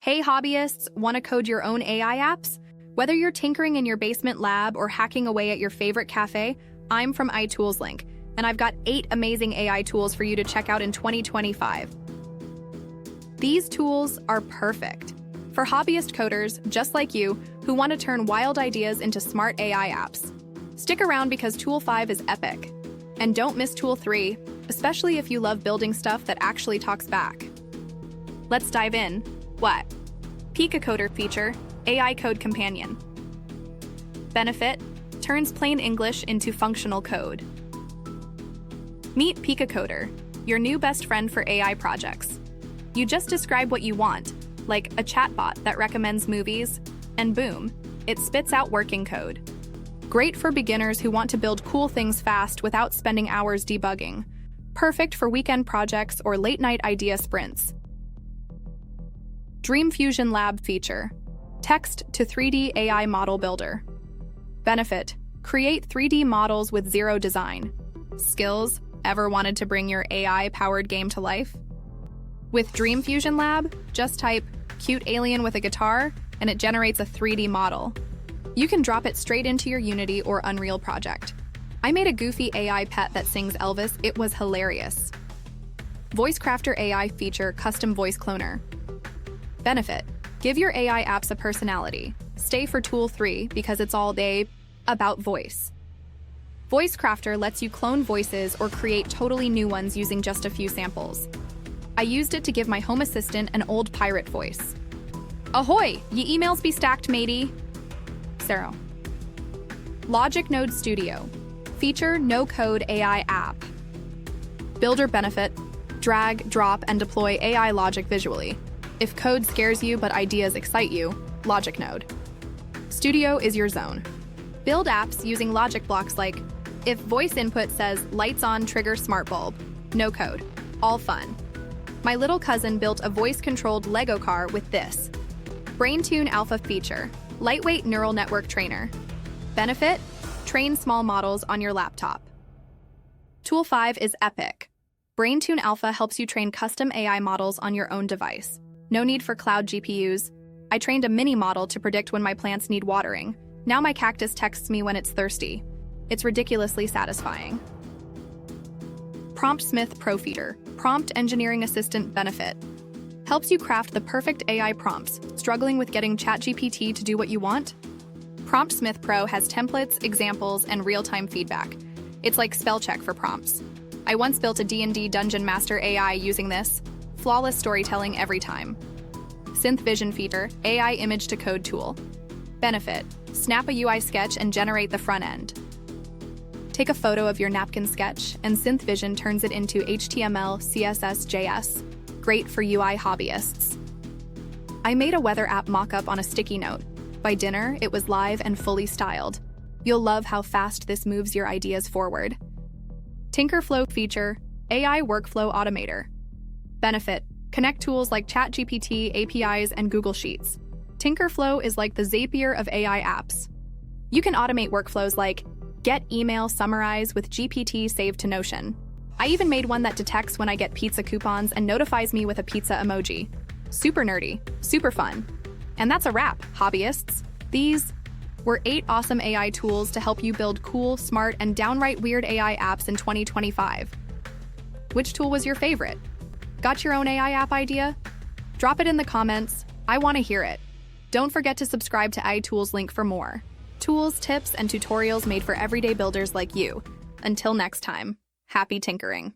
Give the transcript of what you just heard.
Hey hobbyists, want to code your own AI apps? Whether you're tinkering in your basement lab or hacking away at your favorite cafe, I'm from AiToolslink, and I've got 8 amazing AI tools for you to check out in 2025. These tools are perfect for hobbyist coders just like you who want to turn wild ideas into smart AI apps. Stick around because Tool 5 is epic. And don't miss Tool 3, especially if you love building stuff that actually talks back. Let's dive in. What? PikaCoder feature, AI code companion. Benefit, turns plain English into functional code. Meet PikaCoder, your new best friend for AI projects. You just describe what you want, like a chatbot that recommends movies, and boom, it spits out working code. Great for beginners who want to build cool things fast without spending hours debugging. Perfect for weekend projects or late-night idea sprints. DreamFusion Lab feature, text to 3D AI model builder. Benefit, create 3D models with zero design. Skills, ever wanted to bring your AI-powered game to life? With DreamFusion Lab, just type cute alien with a guitar and it generates a 3D model. You can drop it straight into your Unity or Unreal project. I made a goofy AI pet that sings Elvis. It was hilarious. VoiceCrafter AI feature custom voice cloner. Benefit, give your AI apps a personality. Stay for Tool 3 because it's all day about voice. VoiceCrafter lets you clone voices or create totally new ones using just a few samples. I used it to give my home assistant an old pirate voice. Ahoy, ye emails be stacked, matey. Sarah. LogicNode Studio, feature no-code AI app. Builder benefit, drag, drop, and deploy AI logic visually. If code scares you but ideas excite you, LogicNode Studio is your zone. Build apps using logic blocks like, if voice input says lights on trigger smart bulb. No code, all fun. My little cousin built a voice-controlled Lego car with this. BrainTune Alpha feature, lightweight neural network trainer. Benefit, train small models on your laptop. Tool 5 is epic. BrainTune Alpha helps you train custom AI models on your own device. No need for cloud GPUs. I trained a mini model to predict when my plants need watering. Now my cactus texts me when it's thirsty. It's ridiculously satisfying. PromptSmith Pro Feeder, prompt engineering assistant benefit. Helps you craft the perfect AI prompts. Struggling with getting ChatGPT to do what you want? PromptSmith Pro has templates, examples, and real-time feedback. It's like spell check for prompts. I once built a D&D Dungeon Master AI using this. Flawless storytelling every time. SynthVision feature, AI image to code tool. Benefit, snap a UI sketch and generate the front end. Take a photo of your napkin sketch and SynthVision turns it into HTML, CSS, JS. Great for UI hobbyists. I made a weather app mockup on a sticky note. By dinner, it was live and fully styled. You'll love how fast this moves your ideas forward. TinkerFlow feature, AI workflow automator. Benefit, connect tools like ChatGPT, APIs, and Google Sheets. TinkerFlow is like the Zapier of AI apps. You can automate workflows like get email summarize with GPT saved to Notion. I even made one that detects when I get pizza coupons and notifies me with a pizza emoji. Super nerdy, super fun. And that's a wrap, hobbyists. These were 8 awesome AI tools to help you build cool, smart, and downright weird AI apps in 2025. Which tool was your favorite? Got your own AI app idea? Drop it in the comments. I want to hear it. Don't forget to subscribe to AiToolslink for more tools, tips, and tutorials made for everyday builders like you. Until next time, happy tinkering.